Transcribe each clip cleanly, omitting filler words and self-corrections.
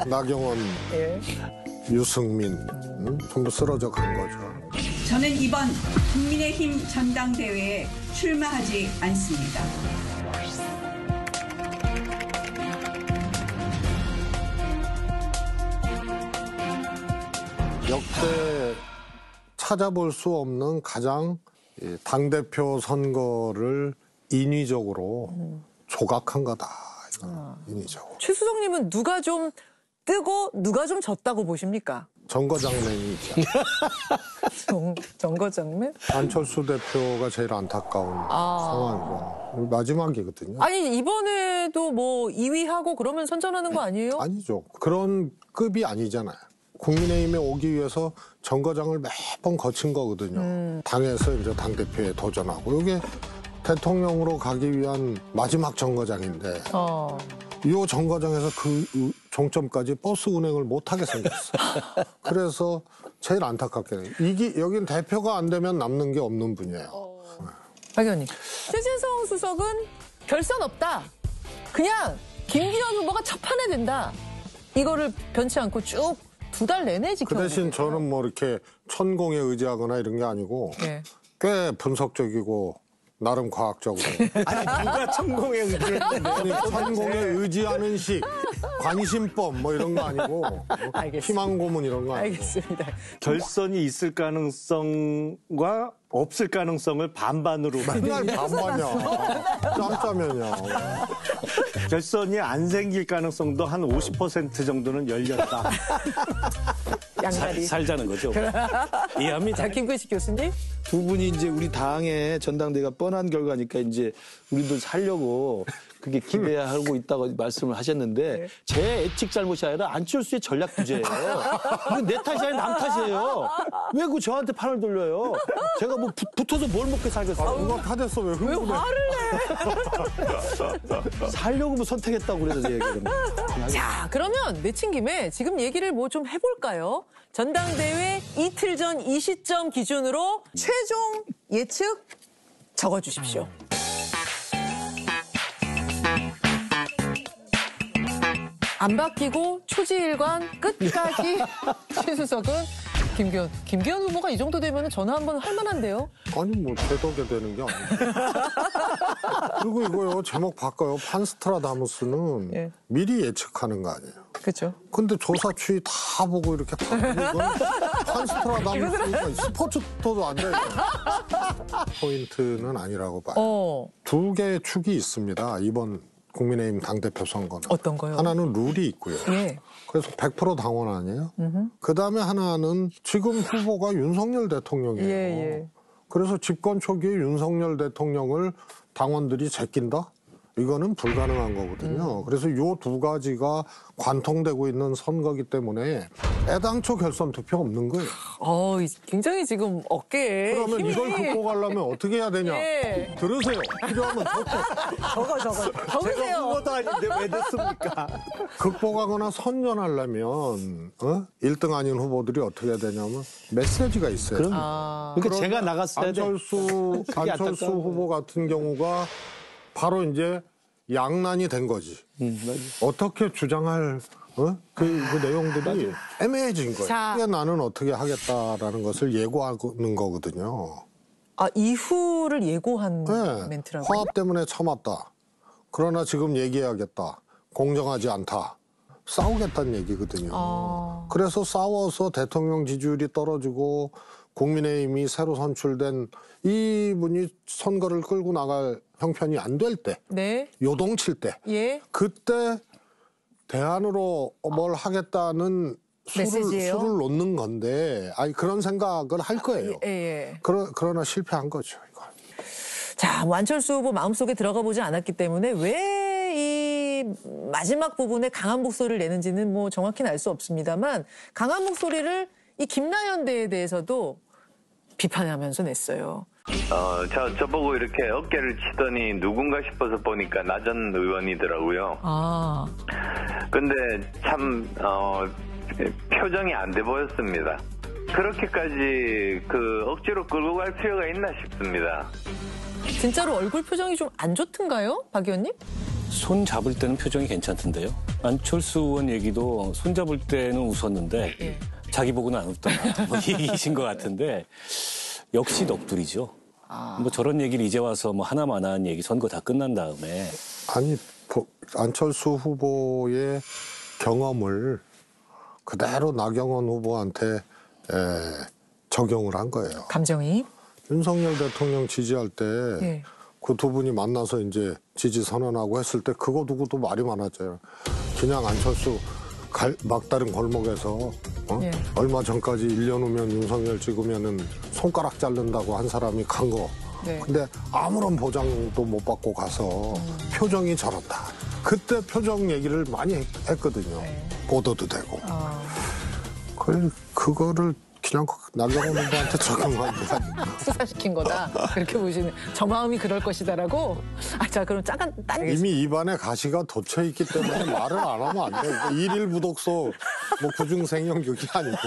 나경원, 예. 유승민 전부 쓰러져 간 거죠. 저는 이번 국민의힘 전당대회에 출마하지 않습니다. 역대 찾아볼 수 없는 가장 당대표 선거를 인위적으로 조각한 거다. 인위적으로. 최수정님은 누가 좀 뜨고 누가 좀 졌다고 보십니까? 정거장면이죠. 정거장면? 안철수 대표가 제일 안타까운 상황이고 마지막이거든요. 아니 이번에도 뭐 2위하고 그러면 선전하는 거 아니에요? 아니죠. 그런 급이 아니잖아요. 국민의힘에 오기 위해서 정거장을 매번 거친 거거든요. 당에서 이제 당대표에 도전하고 이게 대통령으로 가기 위한 마지막 정거장인데 이 정거장에서 그 종점까지 버스 운행을 못하게 생겼어. 그래서 제일 안타깝게 여긴 대표가 안 되면 남는 게 없는 분이에요. 박 의원님. 최진성 수석은 결선 없다. 그냥 김기현 후보가 첫판에 된다. 이거를 변치 않고 쭉 2달 내내 지켜보고 그 대신 계세요. 저는 뭐 이렇게 천공에 의지하거나 이런 게 아니고 네. 꽤 분석적이고 나름 과학적으로. 아니 누가 천공에 의지했는데 아니, 천공에 의지하는 식, 관심법 뭐 이런 거 아니고 알겠습니다. 희망고문 이런 거 아니고. 알겠습니다. 결선이 있을 가능성과 없을 가능성을 반반으로 맨날 반반이야. 짬짜면이야. 결선이 안 생길 가능성도 한 50% 정도는 열렸다. 양다리. 살자는 거죠. 이해합니다. 자, 김근식 교수님. 두 분이 이제 우리 당의 전당대회가 뻔한 결과니까 이제 우리도 살려고 그게 기대하고 있다고 말씀을 하셨는데 제 예측 잘못이 아니라 안철수의 전략 부재예요. 이건 내 탓이 아니라 남 탓이에요. 왜 그 저한테 판을 돌려요? 제가 뭐 붙어서 뭘 먹게 살겠어요. 누가 다 됐어 왜 흥분해? 살려고 뭐 선택했다고 그래서 얘기를. 자, 그러면 내친 김에 지금 얘기를 뭐 좀 해볼까요? 전당대회 이틀 전 이 시점 기준으로 최종 예측 적어주십시오. 안 바뀌고 초지일관 끝까지 최수석은 김기현 후보가 이 정도 되면 전화 한번 할 만한데요? 아니 뭐 대덕에 되는 게 아니고. 그리고 이거요 제목 바꿔요. 판스트라다무스는 예. 미리 예측하는 거 아니에요. 그렇죠. 근데 조사 추이 다 보고 이렇게 바꾸는 건 판스트라다무스가 스포츠도 안 돼요. 포인트는 아니라고 봐요. 두 개의 축이 있습니다. 이번 국민의힘 당대표 선거는. 어떤 거요? 하나는 룰이 있고요. 예. 그래서 100% 당원 아니에요? 그다음에 하나는 지금 후보가 윤석열 대통령이에요. 예. 그래서 집권 초기에 윤석열 대통령을 당원들이 제낀다? 이거는 불가능한 거거든요. 그래서 이 두 가지가 관통되고 있는 선거기 때문에 애당초 결선 투표 없는 거예요. 굉장히 지금 어깨에 그러면 힘이... 이걸 극복하려면 어떻게 해야 되냐? 예. 들으세요. 필요하면 적으세요. 제가 후보도 아닌데 왜 됐습니까? 극복하거나 선전하려면 1등 아닌 후보들이 어떻게 해야 되냐면 메시지가 있어요. 그러니까 제가 나갔어야 돼. 안철수 안타까워. 후보 같은 경우가 바로 이제 양난이 된 거지. 어떻게 주장할 그 내용들이 애매해진 거예요. 자. 그게 나는 어떻게 하겠다라는 것을 예고하는 거거든요. 이후를 예고한 네. 멘트라고. 화합 때문에 참았다. 그러나 지금 얘기해야겠다. 공정하지 않다. 싸우겠다는 얘기거든요. 그래서 싸워서 대통령 지지율이 떨어지고 국민의힘이 새로 선출된 이분이 선거를 끌고 나갈 형편이 안 될 때, 네. 요동칠 때, 예. 그때 대안으로 뭘 하겠다는 메시지예요? 수를 놓는 건데, 그런 생각을 할 거예요. 예. 그러나 실패한 거죠, 이거. 자, 뭐 안철수 후보 마음속에 들어가 보지 않았기 때문에 왜 이 마지막 부분에 강한 목소리를 내는지는 뭐 정확히는 알 수 없습니다만 강한 목소리를 이 김나연대에 대해서도 비판하면서 냈어요. 저보고 이렇게 어깨를 치더니 누군가 싶어서 보니까 나전 의원이더라고요. 근데 참, 표정이 안 돼 보였습니다. 그렇게까지 억지로 끌고 갈 필요가 있나 싶습니다. 진짜로 얼굴 표정이 좀 안 좋던가요? 박 의원님? 손 잡을 때는 표정이 괜찮던데요. 안철수 의원 얘기도 손 잡을 때는 웃었는데 예. 자기 보고는 안 웃더라. 뭐 이 얘기신 것 같은데 역시 넋두리죠. 뭐 저런 얘기를 이제 와서 뭐 하나마나한 얘기 선거 다 끝난 다음에 아니 안철수 후보의 경험을 그대로 나경원 후보한테 적용을 한 거예요. 감정이. 윤석열 대통령 지지할 때 예. 그 두 분이 만나서 이제 지지 선언하고 했을 때 그거 두고도 말이 많았잖아요. 그냥 안철수 막다른 골목에서 예. 얼마 전까지 1년 후면 윤석열 찍으면은 손가락 자른다고 한 사람이 간 거. 네. 근데 아무런 보장도 못 받고 가서 표정이 저렇다. 그때 표정 얘기를 많이 했거든요. 네. 보도도 되고. 그거를 그냥 나경원 후보한테 적용한 거야. 수사시킨 거다. 그렇게 보시는. 저 마음이 그럴 것이다라고. 자, 그럼 딴 이미 입안에 가시가 돋쳐 있기 때문에 말을 안 하면 안 돼. 일일 부독소 뭐 구중생연극이 아니고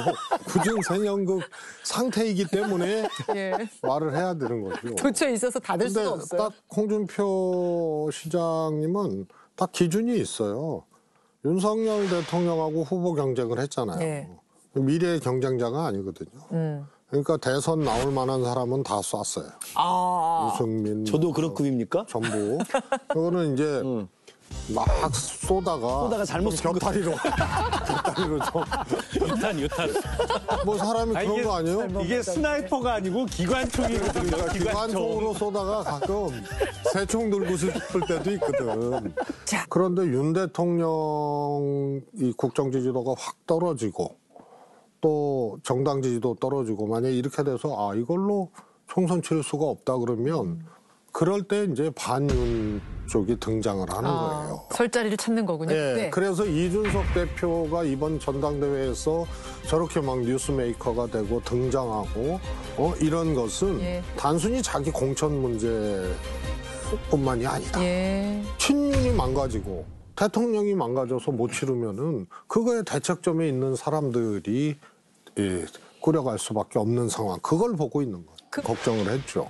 구중생연극 상태이기 때문에 예. 말을 해야 되는 거죠. 도처에 있어서 닫을 수가 근데 없어요. 딱 홍준표 시장님은 딱 기준이 있어요. 윤석열 대통령하고 후보 경쟁을 했잖아요. 네. 미래의 경쟁자가 아니거든요. 그러니까 대선 나올 만한 사람은 다 쐈어요. 유승민, 저도 그런 급입니까? 전부. 그거는 이제 막 쏘다가 잘못 쏜 곁다리로 좀 유탄. 뭐 사람이 그런 거 아니에요? 이게 스나이퍼가 아니고 기관총이거든요. 기관총으로 쏘다가 가끔 새총 들고 싶을 때도 있거든. 자. 그런데 윤 대통령 이 국정 지지도가 확 떨어지고 또 정당 지지도 떨어지고 만약에 이렇게 돼서 이걸로 총선 칠 수가 없다 그러면 그럴 때 이제 반윤 쪽이 등장을 하는 거예요. 설 자리를 찾는 거군요. 네, 네. 그래서 이준석 대표가 이번 전당대회에서 저렇게 막 뉴스메이커가 되고 등장하고 이런 것은 예. 단순히 자기 공천 문제뿐만이 아니다. 예. 친윤이 망가지고 대통령이 망가져서 못 치르면은 그거에 대책점에 있는 사람들이 꾸려갈 수밖에 없는 상황. 그걸 보고 있는 거예요. 걱정을 했죠.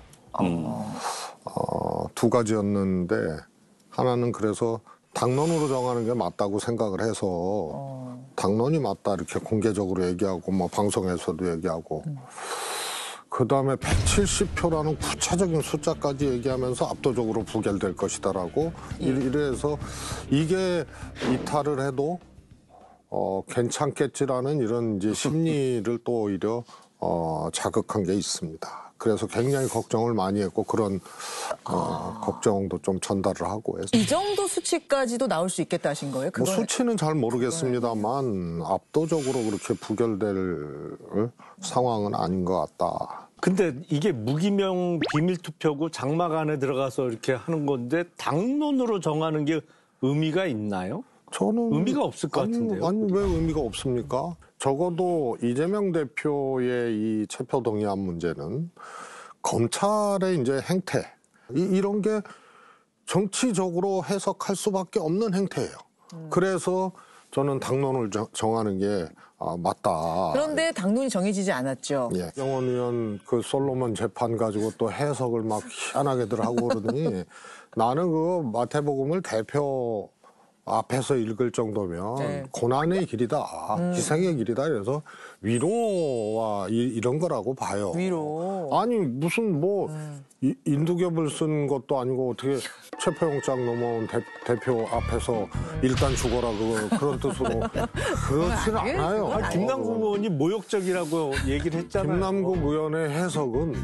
두 가지였는데 하나는 그래서 당론으로 정하는 게 맞다고 생각을 해서 당론이 맞다 이렇게 공개적으로 얘기하고 뭐 방송에서도 얘기하고 그다음에 170표라는 구체적인 숫자까지 얘기하면서 압도적으로 부결될 것이다라고 이래서 이게 이탈을 해도 괜찮겠지라는 이런 이제 심리를 또 오히려 자극한 게 있습니다. 그래서 굉장히 걱정을 많이 했고 그런 걱정도 좀 전달을 하고 해서 이 정도 수치까지도 나올 수 있겠다 하신 거예요? 뭐 그거는- 수치는 잘 모르겠습니다만 압도적으로 그렇게 부결될 상황은 아닌 것 같다. 근데 이게 무기명 비밀투표고 장막 안에 들어가서 이렇게 하는 건데 당론으로 정하는 게 의미가 있나요? 저는 의미가 없을 것 같은데요. 아니 왜 의미가 없습니까? 적어도 이재명 대표의 이 체포 동의안 문제는 검찰의 이제 행태 이런 게 정치적으로 해석할 수밖에 없는 행태예요. 그래서 저는 당론을 정하는 게 맞다. 그런데 당론이 정해지지 않았죠. 예. 영원 의원 그 솔로몬 재판 가지고 또 해석을 막 희한하게들 하고 그러더니 나는 그 마태복음을 대표 앞에서 읽을 정도면 네. 고난의 길이다, 희생의 길이다. 그래서 위로와 이런 거라고 봐요. 위로. 아니 무슨 뭐 인두겹을 쓴 것도 아니고 어떻게 체포영장 넘어온 대표 앞에서 일단 죽어라 그런 뜻으로 그렇지는 않아요. 김남국 의원이 모욕적이라고 얘기를 했잖아요. 김남국 의원의 해석은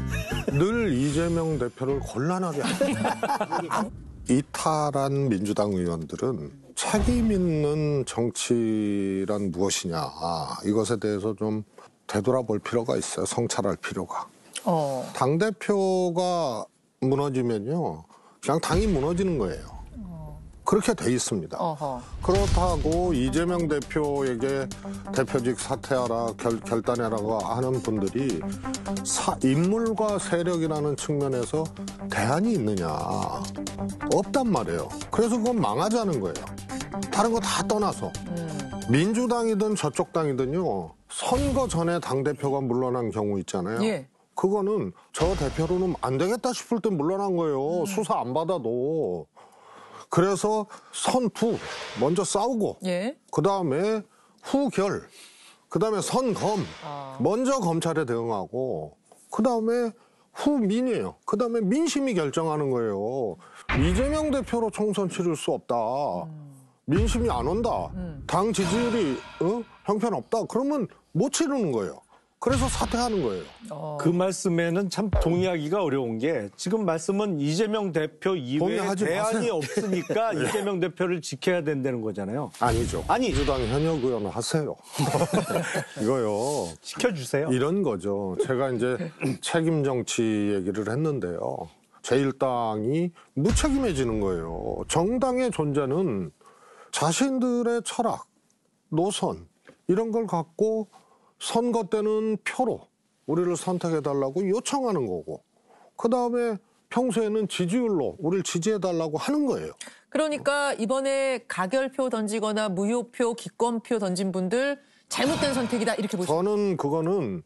늘 이재명 대표를 곤란하게 합니다. 이탈한 민주당 의원들은 책임 있는 정치란 무엇이냐 이것에 대해서 좀 되돌아볼 필요가 있어요. 성찰할 필요가. 당대표가 무너지면요 그냥 당이 무너지는 거예요. 그렇게 돼 있습니다. 그렇다고 이재명 대표에게 대표직 사퇴하라 결단해라고 하는 분들이 인물과 세력이라는 측면에서 대안이 있느냐 없단 말이에요. 그래서 그건 망하자는 거예요. 다른 거 다 떠나서 민주당이든 저쪽 당이든요 선거 전에 당대표가 물러난 경우 있잖아요. 예. 그거는 저 대표로는 안 되겠다 싶을 때 물러난 거예요. 수사 안 받아도. 그래서 선투 먼저 싸우고 예. 그다음에 후결 그다음에 선검 먼저 검찰에 대응하고 그다음에 후민이에요. 그다음에 민심이 결정하는 거예요. 이재명 대표로 총선 치를 수 없다. 민심이 안 온다. 당 지지율이 형편없다. 그러면 못 치르는 거예요. 그래서 사퇴하는 거예요. 그 말씀에는 참 동의하기가 어려운 게 지금 말씀은 이재명 대표 이외에 동의하지 대안이 마세요. 없으니까 이재명 대표를 지켜야 된다는 거잖아요. 아니죠. 민주당 현역 의원 하세요. 이거요. 시켜주세요. 이런 거죠. 제가 이제 책임 정치 얘기를 했는데요. 제1당이 무책임해지는 거예요. 정당의 존재는 자신들의 철학, 노선 이런 걸 갖고 선거 때는 표로 우리를 선택해달라고 요청하는 거고 그다음에 평소에는 지지율로 우리를 지지해달라고 하는 거예요. 그러니까 이번에 가결표 던지거나 무효표, 기권표 던진 분들 잘못된 선택이다 이렇게 보시죠. 저는 그거는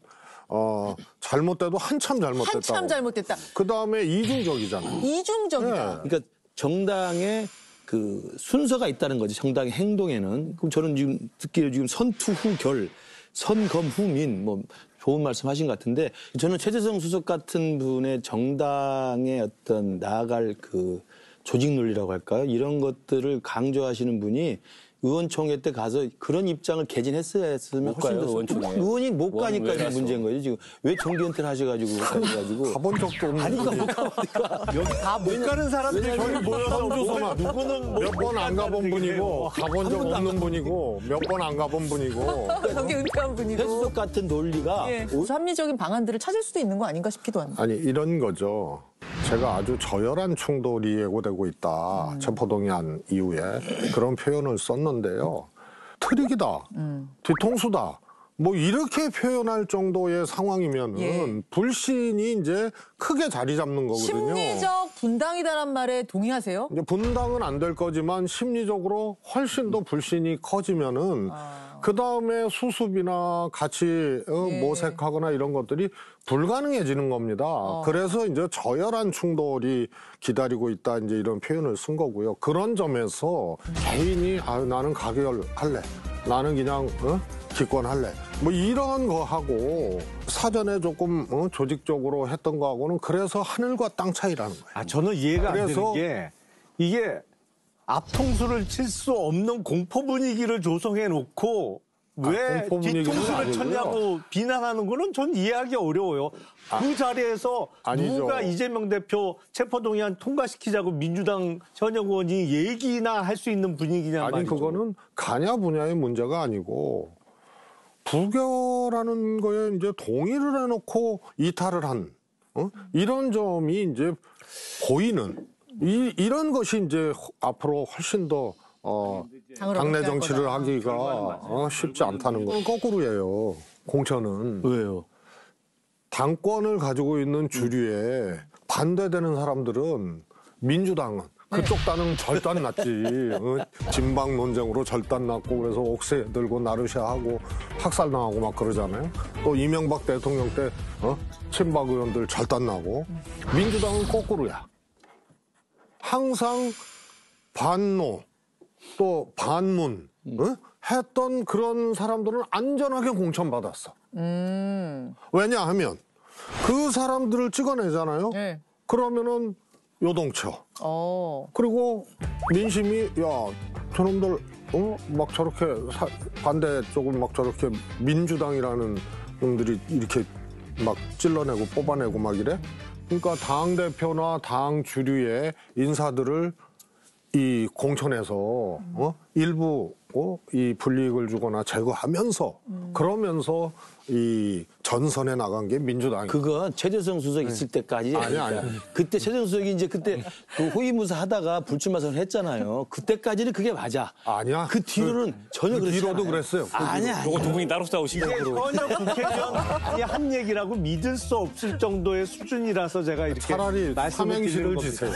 잘못돼도 한참 잘못됐다. 한참 잘못됐다. 그다음에 이중적이잖아요. 이중적이다. 네. 그러니까 정당의 그 순서가 있다는 거지. 정당의 행동에는. 그럼 저는 지금 듣기에 지금 선투 후결, 선검 후민 뭐 좋은 말씀하신 것 같은데 저는 최재성 수석 같은 분의 정당의 어떤 나아갈 그 조직 논리라고 할까요? 이런 것들을 강조하시는 분이 의원총회 때 가서 그런 입장을 개진했어야 했으면 훨씬 더 의원총회. 의원이 못 가니까 왜 문제인 거예요. 지금 왜 정기 은퇴를 하셔가지고 가본 적도 없는 분이 못 가는 사람들이 저기 모여서 누구는 몇 번 안 가본 분이고 가본 적 없는 분이고 몇 번 안 가본 분이고 여기 은퇴한 분이고. 최수석 같은 논리가 예. 합리적인 방안들을 찾을 수도 있는 거 아닌가 싶기도 합니다. 아니 이런 거죠. 제가 아주 저열한 충돌이 예고되고 있다. 체포동의안 이후에 그런 표현을 썼는데요. 트릭이다. 뒤통수다. 뭐 이렇게 표현할 정도의 상황이면은 예. 불신이 이제 크게 자리 잡는 거거든요. 심리적 분당이다란 말에 동의하세요? 이제 분당은 안 될 거지만 심리적으로 훨씬 더 불신이 커지면은 그 다음에 수습이나 같이 예. 모색하거나 이런 것들이 불가능해지는 겁니다. 그래서 이제 저열한 충돌이 기다리고 있다 이제 이런 표현을 쓴 거고요. 그런 점에서 개인이 나는 가결할래, 나는 그냥 기권할래. 뭐 이런 거 하고 사전에 조금 조직적으로 했던 거하고는 그래서 하늘과 땅 차이라는 거예요. 저는 이해가 안 그래서- 되는 게 이게 앞통수를 칠 수 없는 공포 분위기를 조성해 놓고 왜 공포 분위기는 뒤통수를 아니고요. 쳤냐고 비난하는 거는 전 이해하기 어려워요. 그 자리에서 아니죠. 누가 이재명 대표 체포동의안 통과시키자고 민주당 현역 의원이 얘기나 할 수 있는 분위기냐 아니 말이죠. 그거는 가냐 분야의 문제가 아니고 부결하는 거에 이제 동의를 해놓고 이탈을 한 이런 점이 이제 보이는 이런 것이 이제 앞으로 훨씬 더 당을 당내 어렵게 할 정치를 거다. 하기가 쉽지 않다는 거. 거꾸로예요. 공천은 왜요? 당권을 가지고 있는 주류에 반대되는 사람들은 민주당은 그쪽 당은 절단 났지. 진방 논쟁으로 절단 났고 그래서 옥새 들고 나르샤하고 학살당하고 막 그러잖아요. 또 이명박 대통령 때 친박 의원들 절단 나고 민주당은 거꾸로야. 항상 반노 또 반문 했던 그런 사람들은 안전하게 공천받았어. 왜냐하면 그 사람들을 찍어내잖아요. 네. 그러면은 요동쳐. 그리고 민심이 야 저놈들 막 저렇게 반대 쪽은 막 저렇게 민주당이라는 놈들이 이렇게 막 찔러내고 뽑아내고 막 이래. 그러니까 당 대표나 당 주류의 인사들을 이 공천에서 일부 이 불이익을 주거나 제거하면서 그러면서 이 전선에 나간 게 민주당이에요. 그건 최재성 수석 있을 때까지. 아니. 그때 최재성 수석이 이제 그때 그 호위무사 하다가 불출마 선언했잖아요. 그때까지는 그게 맞아. 아니야. 그 뒤로는 전혀 그렇지 뒤로도 않아요. 그랬어요. 아니야. 요거 두 분이 따로 싸우시죠. 이게 전혀 국회의원이 한 얘기라고 믿을 수 없을 정도의 수준이라서 제가 이렇게 차라리 말씀을 삼행시를 드리는 지세요.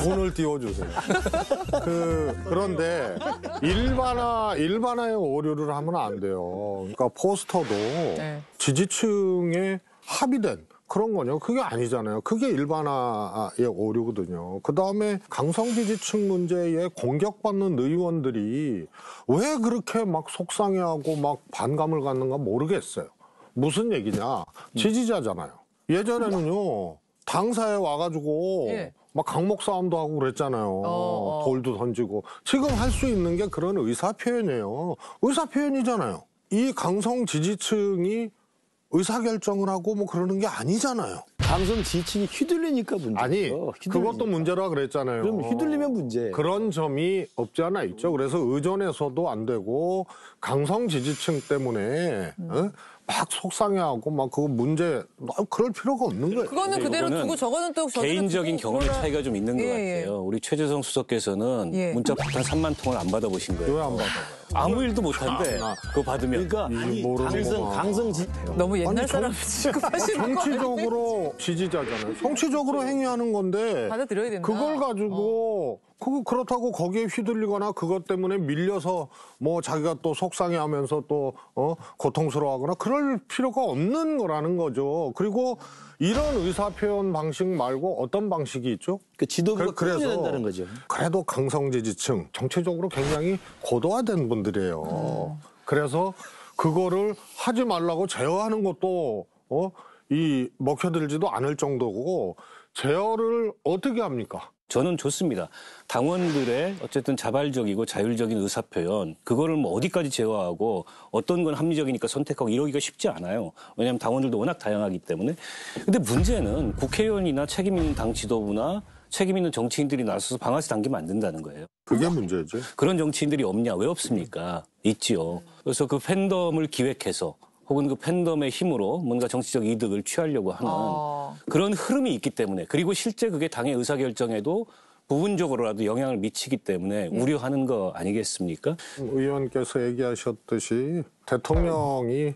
돈을 띄워주세요. 그런데 일반화의 오류를 하면 안 돼요. 그러니까 포스터도 지지층에 합의된 그런 거냐? 그게 아니잖아요. 그게 일반화의 오류거든요. 그다음에 강성 지지층 문제에 공격받는 의원들이 왜 그렇게 막 속상해하고 막 반감을 갖는가 모르겠어요. 무슨 얘기냐? 지지자잖아요. 예전에는요. 당사에 와가지고 예. 막 강목 싸움도 하고 그랬잖아요. 돌도 던지고. 지금 할 수 있는 게 그런 의사표현이에요. 의사표현이잖아요. 이 강성 지지층이 의사결정을 하고 뭐 그러는 게 아니잖아요. 강성 지지층이 휘둘리니까 문제죠. 아니, 그것도 문제라 그랬잖아요. 그럼 휘둘리면 문제. 그런 점이 없지 않아 있죠. 그래서 의전에서도 안 되고 강성 지지층 때문에 막 속상해하고 막 그거 문제 그럴 필요가 없는 거예요. 그거는 그대로 이거는 두고 저거는 또 저대로 개인적인 두고 경험의 그거라- 차이가 좀 있는 것 예, 같아요. 우리 최재성 수석께서는 예. 문자 폭탄 3만 통을 안 받아보신 거예요. 왜 안 받아요? 아무 일도 못한데 그거 받으면. 그러니까 아니, 모르는 강성 너무 옛날 아니, 사람 취급하시는 거 아니에요? 정치적으로 지지자잖아요. 정치적으로 행위하는 건데 받아들여야 된다. 그걸 가지고 그렇다고 거기에 휘둘리거나 그것 때문에 밀려서 뭐 자기가 또 속상해하면서 또 고통스러워하거나 그럴 필요가 없는 거라는 거죠. 그리고 이런 의사표현 방식 말고 어떤 방식이 있죠? 그 지도부가 그래서 그래야 된다는 거죠. 그래도 강성 지지층 정치적으로 굉장히 고도화된 분들이에요. 그래서 그거를 하지 말라고 제어하는 것도 이 먹혀들지도 않을 정도고 제어를 어떻게 합니까? 저는 좋습니다. 당원들의 어쨌든 자발적이고 자율적인 의사표현, 그거를 뭐 어디까지 제어하고 어떤 건 합리적이니까 선택하고 이러기가 쉽지 않아요. 왜냐하면 당원들도 워낙 다양하기 때문에. 근데 문제는 국회의원이나 책임 있는 당 지도부나 책임 있는 정치인들이 나서서 방아쇠 당기면 안 된다는 거예요. 그게 문제죠. 그런 정치인들이 없냐? 왜 없습니까? 있지요. 그래서 그 팬덤을 기획해서 혹은 그 팬덤의 힘으로 뭔가 정치적 이득을 취하려고 하는 그런 흐름이 있기 때문에, 그리고 실제 그게 당의 의사결정에도 부분적으로라도 영향을 미치기 때문에 우려하는 거 아니겠습니까? 의원께서 얘기하셨듯이 대통령이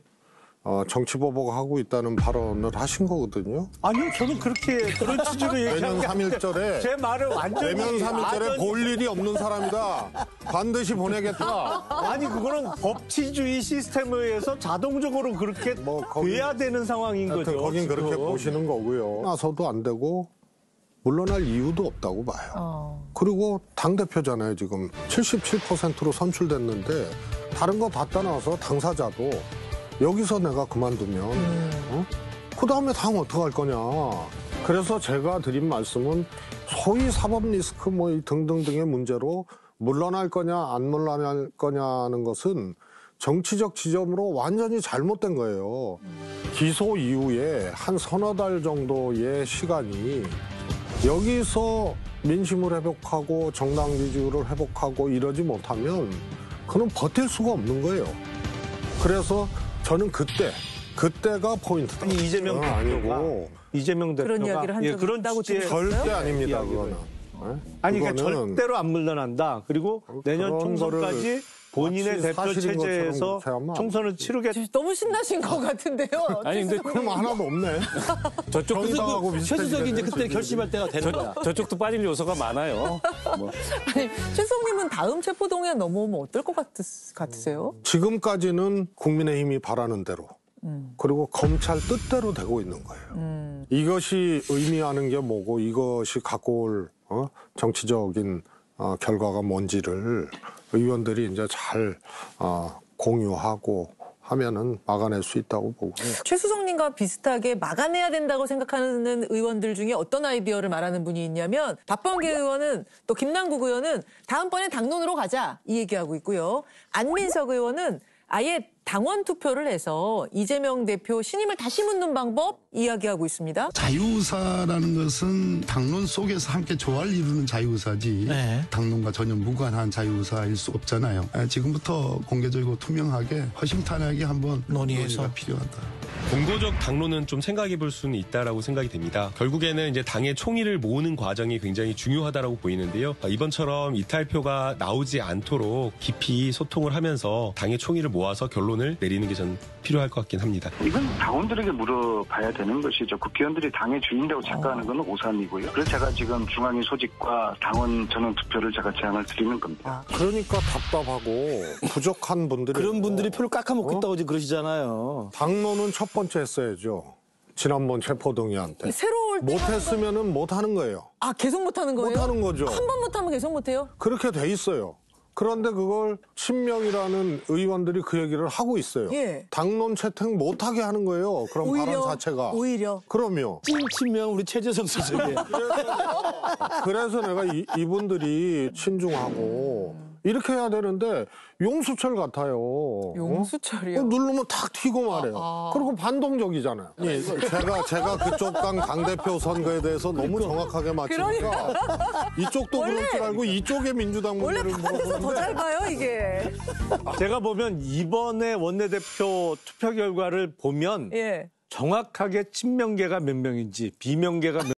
정치보복하고 있다는 발언을 하신 거거든요. 아니요, 저는 그런 취지로 얘기한 내년 게 3일절에 제 말을 완전히 내년 3일절에 볼 일이 없는 사람이다. 반드시 보내겠다. 아니 그거는 법치주의 시스템에 의해서 자동적으로 그렇게 돼야 되는 상황인 하여튼 거죠. 거긴 그렇게 지금. 보시는 거고요. 나서도 안 되고 물러날 이유도 없다고 봐요. 그리고 당대표잖아요. 지금 77%로 선출됐는데 다른 거 다 떠나서 당사자도 여기서 내가 그만두면 그 다음에 당 어떡할 거냐. 그래서 제가 드린 말씀은 소위 사법 리스크 뭐 등등등의 문제로 물러날 거냐 안 물러날 거냐는 것은 정치적 지점으로 완전히 잘못된 거예요. 기소 이후에 한 서너 달 정도의 시간이 여기서 민심을 회복하고 정당 지지율을 회복하고 이러지 못하면 그는 버틸 수가 없는 거예요. 그래서 저는 그때가 포인트다. 아니 이재명 대표가 아니고 이재명 대표가 그런 이야기를 한 적이 그런 있다고 취지의 들으셨어요? 절대 아닙니다. 그거는. 아니 그러니까 그거는 절대로 안 물러난다. 그리고 내년 그런 총선까지 거를 본인의 마치 대표 사실인 체제에서 것처럼 그렇게 하면 안 총선을 치르겠다. 너무 신나신 것 같은데요. 아니, 근데 그럼 하나도 없네. 저쪽 정의당하고 최수석이 이제 그때 비슷해지겠네. 결심할 때가 되는 거야. 저쪽도 빠질 요소가 많아요. 뭐. 아니, 최수석님은 다음 체포동의안 넘어오면 어떨 것 같으세요? 지금까지는 국민의힘이 바라는 대로 그리고 검찰 뜻대로 되고 있는 거예요. 이것이 의미하는 게 뭐고 이것이 갖고 올 정치적인 결과가 뭔지를 의원들이 이제 잘 공유하고 하면은 막아낼 수 있다고 보고. 최수석님과 비슷하게 막아내야 된다고 생각하는 의원들 중에 어떤 아이디어를 말하는 분이 있냐면 박범계 의원은 또 김남국 의원은 다음번에 당론으로 가자 이 얘기하고 있고요. 안민석 의원은 아예 당원 투표를 해서 이재명 대표 신임을 다시 묻는 방법 이야기하고 있습니다. 자유의사라는 것은 당론 속에서 함께 조화를 이루는 자유의사지 당론과 전혀 무관한 자유의사일 수 없잖아요. 지금부터 공개적이고 투명하게 허심탄회하게 한번 논의가 필요하다. 공고적 당론은 좀 생각해 볼 수는 있다라고 생각이 됩니다. 결국에는 이제 당의 총의를 모으는 과정이 굉장히 중요하다라고 보이는데요. 이번처럼 이탈표가 나오지 않도록 깊이 소통을 하면서 당의 총의를 모아서 결론을 내리는 게 전 필요할 것 같긴 합니다. 이건 당원들에게 물어봐야 되는 것이죠. 국회의원들이 당의 주인이라고 착각하는 건 오산이고요. 그래서 제가 지금 중앙위 소집과 당원 전원 투표를 제가 제안을 드리는 겁니다. 그러니까 답답하고 부족한 분들이 그런 분들이 표를 깎아먹겠다고 지금 그러시잖아요. 당론은 첫 번째 했어야죠. 지난번 체포동의안 새로 올 때 못했으면은 못하는 거예요. 아, 계속 못하는 거예요? 못하는 거죠. 한 번 못하면 계속 못해요? 그렇게 돼 있어요. 그런데 그걸 친명이라는 의원들이 그 얘기를 하고 있어요. 예. 당론 채택 못하게 하는 거예요. 그런 발언 자체가. 오히려. 그럼요. 찐친명 우리 최재성 선생님. 그래서 내가 이분들이 신중하고 이렇게 해야 되는데 용수철 같아요. 용수철이요? 누르면 탁 튀고 말해요. 그리고 반동적이잖아요. 예, 제가 그쪽 당 대표 선거에 대해서 너무 정확하게 맞추니까 이쪽도 그럴 줄 알고 이쪽의 민주당 원래 문제를 바깥에서 더 잘 물어보는데 봐요, 이게. 제가 보면 이번에 원내대표 투표 결과를 보면 예. 정확하게 친명계가 몇 명인지 비명계가 몇